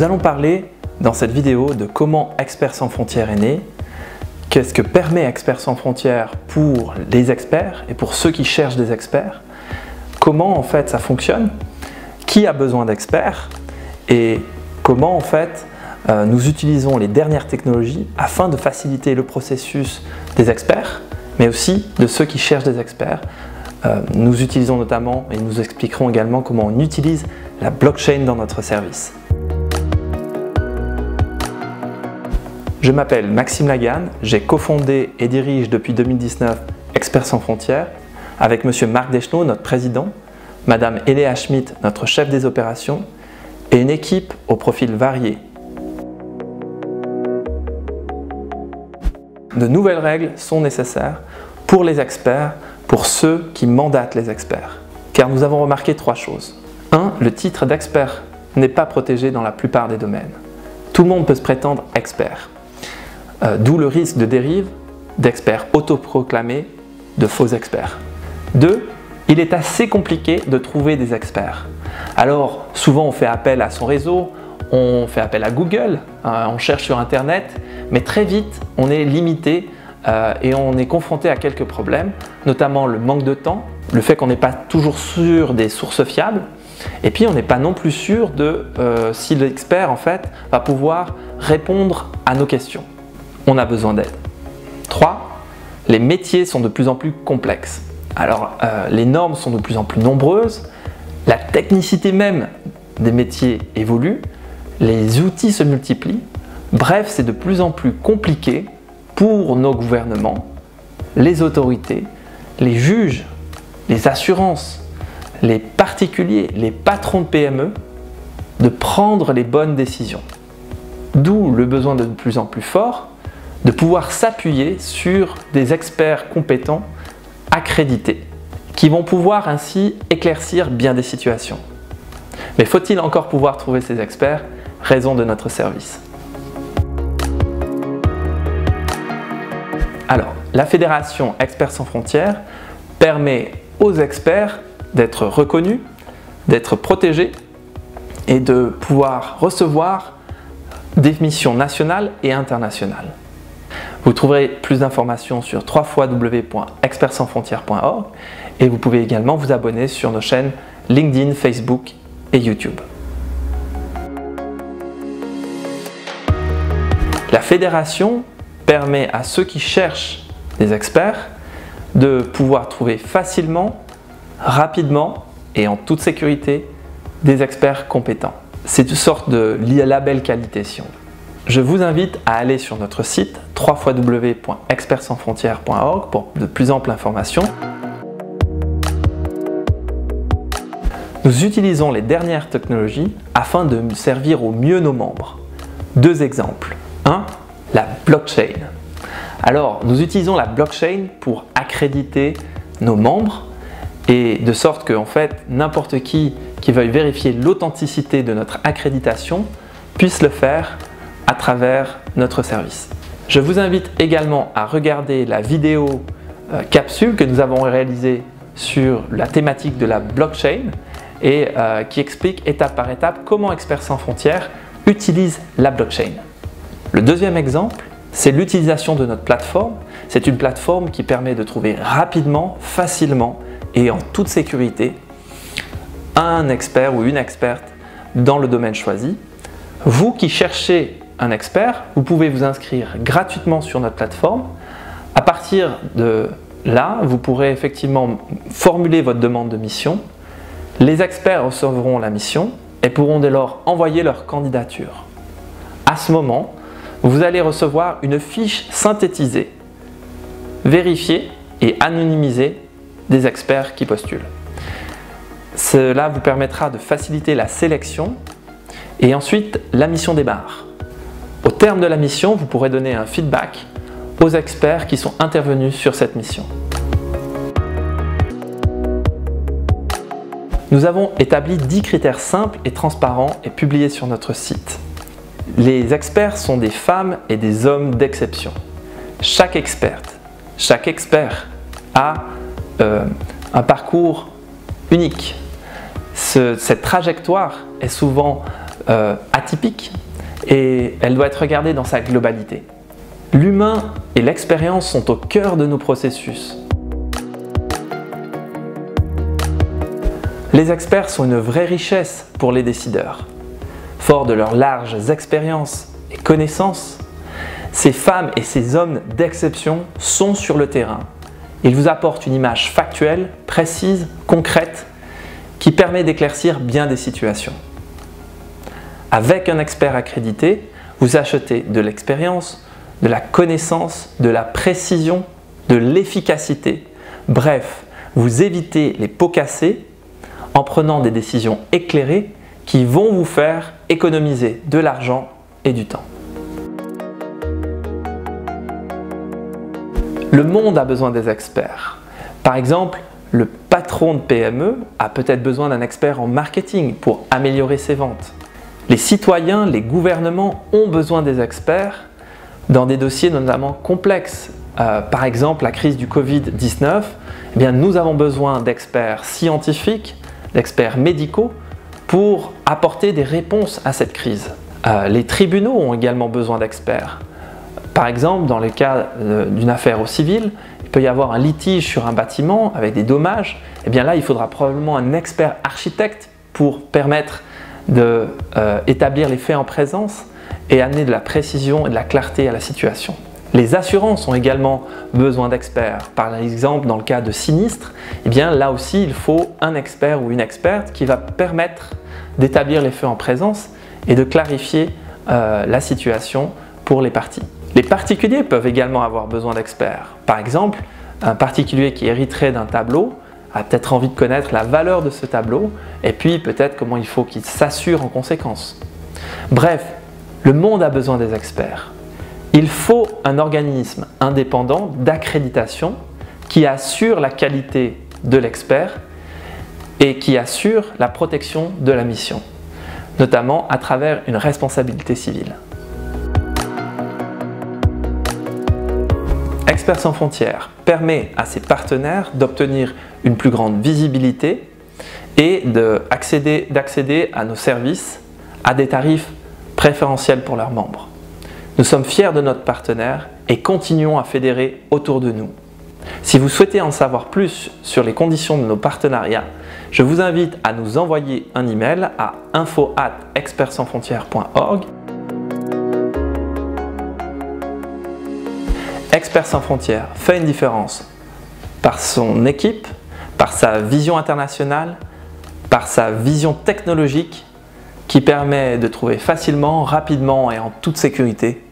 Nous allons parler dans cette vidéo de comment Experts sans frontières est né, qu'est-ce que permet Experts sans frontières pour les experts et pour ceux qui cherchent des experts, comment en fait ça fonctionne, qui a besoin d'experts et comment en fait nous utilisons les dernières technologies afin de faciliter le processus des experts, mais aussi de ceux qui cherchent des experts. Nous utilisons notamment, et nous expliquerons également comment on utilise la blockchain dans notre service. Je m'appelle Maxime Lagan, j'ai cofondé et dirige depuis 2019 Experts sans frontières avec Monsieur Marc Deschenaux, notre président, Madame Eléa Schmidt, notre chef des opérations, et une équipe au profil varié. De nouvelles règles sont nécessaires pour les experts, pour ceux qui mandatent les experts. Car nous avons remarqué trois choses. 1. Le titre d'expert n'est pas protégé dans la plupart des domaines. Tout le monde peut se prétendre expert. D'où le risque de dérive d'experts autoproclamés, de faux experts. 2. Il est assez compliqué de trouver des experts. Alors, souvent on fait appel à son réseau, on fait appel à Google, on cherche sur Internet, mais très vite on est limité et on est confronté à quelques problèmes, notamment le manque de temps, le fait qu'on n'est pas toujours sûr des sources fiables, et puis on n'est pas non plus sûr de si l'expert en fait va pouvoir répondre à nos questions. On a besoin d'aide. 3. Les métiers sont de plus en plus complexes. Alors les normes sont de plus en plus nombreuses, la technicité même des métiers évolue, les outils se multiplient, bref c'est de plus en plus compliqué pour nos gouvernements, les autorités, les juges, les assurances, les particuliers, les patrons de PME de prendre les bonnes décisions. D'où le besoin de plus en plus fort de pouvoir s'appuyer sur des experts compétents accrédités qui vont pouvoir ainsi éclaircir bien des situations. Mais faut-il encore pouvoir trouver ces experts? Raison de notre service. Alors, la Fédération Experts sans frontières permet aux experts d'être reconnus, d'être protégés et de pouvoir recevoir des missions nationales et internationales. Vous trouverez plus d'informations sur www.expertsansfrontières.org et vous pouvez également vous abonner sur nos chaînes LinkedIn, Facebook et YouTube. La fédération permet à ceux qui cherchent des experts de pouvoir trouver facilement, rapidement et en toute sécurité des experts compétents. C'est une sorte de label qualité si on veut. Je vous invite à aller sur notre site www.expertsansfrontières.org pour de plus amples informations. Nous utilisons les dernières technologies afin de servir au mieux nos membres. Deux exemples. 1. La blockchain. Alors, nous utilisons la blockchain pour accréditer nos membres et de sorte que en fait, n'importe qui veuille vérifier l'authenticité de notre accréditation puisse le faire à travers notre service. Je vous invite également à regarder la vidéo capsule que nous avons réalisée sur la thématique de la blockchain et qui explique étape par étape comment Experts sans frontières utilise la blockchain. Le deuxième exemple, c'est l'utilisation de notre plateforme. C'est une plateforme qui permet de trouver rapidement, facilement et en toute sécurité un expert ou une experte dans le domaine choisi. Vous qui cherchez un expert, vous pouvez vous inscrire gratuitement sur notre plateforme. À partir de là, vous pourrez effectivement formuler votre demande de mission. Les experts recevront la mission et pourront dès lors envoyer leur candidature. À ce moment, vous allez recevoir une fiche synthétisée, vérifiée et anonymisée des experts qui postulent. Cela vous permettra de faciliter la sélection et ensuite la mission démarre. Au terme de la mission, vous pourrez donner un feedback aux experts qui sont intervenus sur cette mission. Nous avons établi 10 critères simples et transparents et publiés sur notre site. Les experts sont des femmes et des hommes d'exception. Chaque expert a un parcours unique. Cette trajectoire est souvent atypique et elle doit être regardée dans sa globalité. L'humain et l'expérience sont au cœur de nos processus. Les experts sont une vraie richesse pour les décideurs. Forts de leurs larges expériences et connaissances, ces femmes et ces hommes d'exception sont sur le terrain. Ils vous apportent une image factuelle, précise, concrète, qui permet d'éclaircir bien des situations. Avec un expert accrédité, vous achetez de l'expérience, de la connaissance, de la précision, de l'efficacité. Bref, vous évitez les pots cassés en prenant des décisions éclairées qui vont vous faire économiser de l'argent et du temps. Le monde a besoin des experts. Par exemple, le patron de PME a peut-être besoin d'un expert en marketing pour améliorer ses ventes. Les citoyens, les gouvernements ont besoin des experts dans des dossiers notamment complexes. Par exemple, la crise du Covid-19, eh bien, nous avons besoin d'experts scientifiques, d'experts médicaux pour apporter des réponses à cette crise. Les tribunaux ont également besoin d'experts. Par exemple, dans le cas d'une affaire au civil, il peut y avoir un litige sur un bâtiment avec des dommages. Et bien là, il faudra probablement un expert architecte pour permettre d'établir les faits en présence et amener de la précision et de la clarté à la situation. Les assurances ont également besoin d'experts. Par exemple, dans le cas de sinistres, eh bien là aussi, il faut un expert ou une experte qui va permettre d'établir les faits en présence et de clarifier la situation pour les parties. Les particuliers peuvent également avoir besoin d'experts. Par exemple, un particulier qui hériterait d'un tableau a peut-être envie de connaître la valeur de ce tableau et puis peut-être comment il faut qu'il s'assure en conséquence. Bref, le monde a besoin des experts. Il faut un organisme indépendant d'accréditation qui assure la qualité de l'expert et qui assure la protection de la mission, notamment à travers une responsabilité civile. Experts sans frontières permet à ses partenaires d'obtenir une plus grande visibilité et d'accéder à nos services à des tarifs préférentiels pour leurs membres. Nous sommes fiers de notre partenaire et continuons à fédérer autour de nous. Si vous souhaitez en savoir plus sur les conditions de nos partenariats, je vous invite à nous envoyer un email à info@expertsansfrontières.org. Experts sans frontières fait une différence par son équipe, par sa vision internationale, par sa vision technologique qui permet de trouver facilement, rapidement et en toute sécurité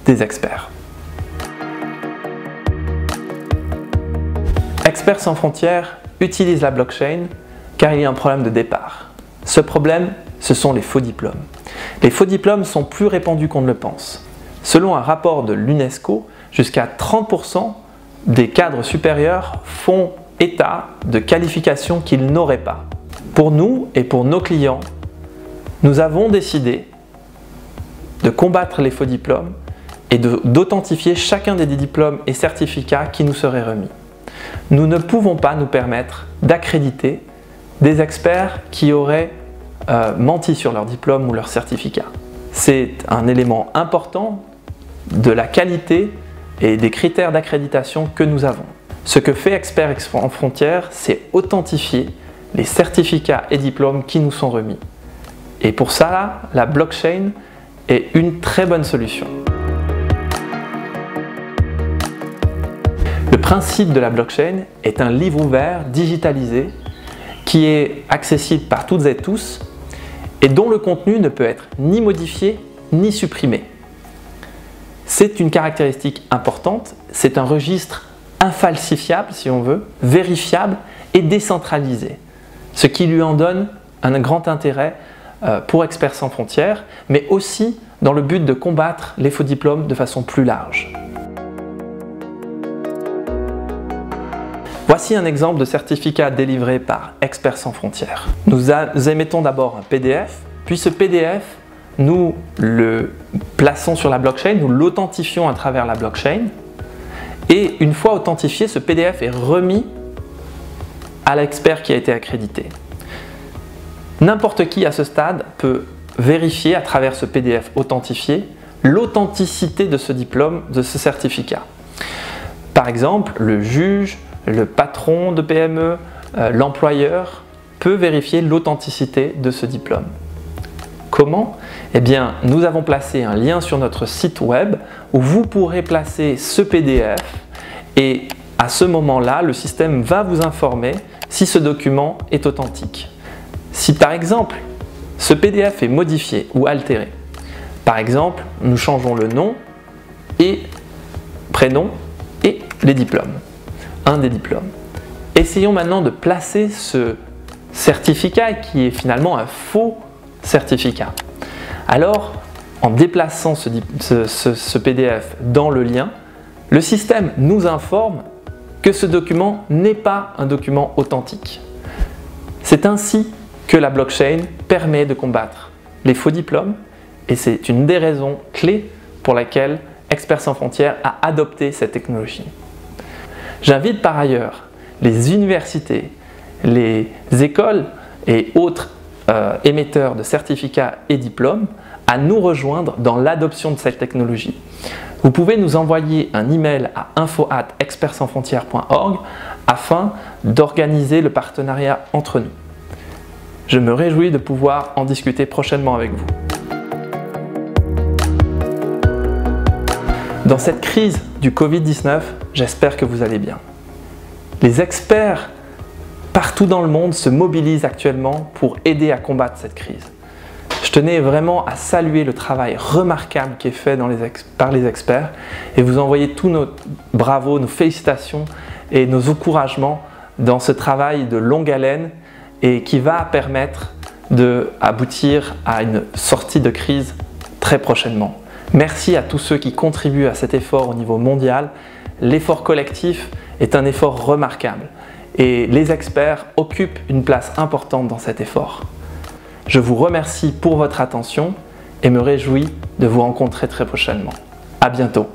des experts. Experts sans frontières utilise la blockchain car il y a un problème de départ. Ce problème, ce sont les faux diplômes. Les faux diplômes sont plus répandus qu'on ne le pense. Selon un rapport de l'UNESCO, jusqu'à 30% des cadres supérieurs font état de qualifications qu'ils n'auraient pas. Pour nous et pour nos clients, nous avons décidé de combattre les faux diplômes et d'authentifier chacun des diplômes et certificats qui nous seraient remis. Nous ne pouvons pas nous permettre d'accréditer des experts qui auraient menti sur leur diplôme ou leur certificat. C'est un élément important de la qualité et des critères d'accréditation que nous avons. Ce que fait Experts sans frontières, c'est authentifier les certificats et diplômes qui nous sont remis. Et pour ça, la blockchain est une très bonne solution. Le principe de la blockchain est un livre ouvert, digitalisé, qui est accessible par toutes et tous et dont le contenu ne peut être ni modifié ni supprimé. C'est une caractéristique importante, c'est un registre infalsifiable si on veut, vérifiable et décentralisé, ce qui lui en donne un grand intérêt pour Experts sans frontières, mais aussi dans le but de combattre les faux diplômes de façon plus large. Voici un exemple de certificat délivré par Experts sans frontières. Nous émettons d'abord un PDF, puis ce PDF, nous le plaçons sur la blockchain, nous l'authentifions à travers la blockchain et une fois authentifié, ce PDF est remis à l'expert qui a été accrédité. N'importe qui à ce stade peut vérifier à travers ce PDF authentifié l'authenticité de ce diplôme, de ce certificat. Par exemple, le juge, le patron de PME, l'employeur peut vérifier l'authenticité de ce diplôme. Comment? Eh bien, nous avons placé un lien sur notre site web où vous pourrez placer ce PDF et à ce moment-là, le système va vous informer si ce document est authentique. Si par exemple, ce PDF est modifié ou altéré, par exemple, nous changeons le nom et prénom et les diplômes, un des diplômes. Essayons maintenant de placer ce certificat qui est finalement un faux certificat. Alors, en déplaçant ce PDF dans le lien, le système nous informe que ce document n'est pas un document authentique. C'est ainsi que la blockchain permet de combattre les faux diplômes et c'est une des raisons clés pour laquelle Experts sans frontières a adopté cette technologie. J'invite par ailleurs les universités, les écoles et autres émetteurs de certificats et diplômes à nous rejoindre dans l'adoption de cette technologie. Vous pouvez nous envoyer un email à info@expertsansfrontières.org afin d'organiser le partenariat entre nous. Je me réjouis de pouvoir en discuter prochainement avec vous. Dans cette crise du Covid-19, j'espère que vous allez bien. Les experts partout dans le monde se mobilisent actuellement pour aider à combattre cette crise. Je tenais vraiment à saluer le travail remarquable qui est fait par les experts et vous envoyer tous nos bravos, nos félicitations et nos encouragements dans ce travail de longue haleine et qui va permettre d'aboutir à une sortie de crise très prochainement. Merci à tous ceux qui contribuent à cet effort au niveau mondial. L'effort collectif est un effort remarquable et les experts occupent une place importante dans cet effort. Je vous remercie pour votre attention et me réjouis de vous rencontrer très prochainement. À bientôt.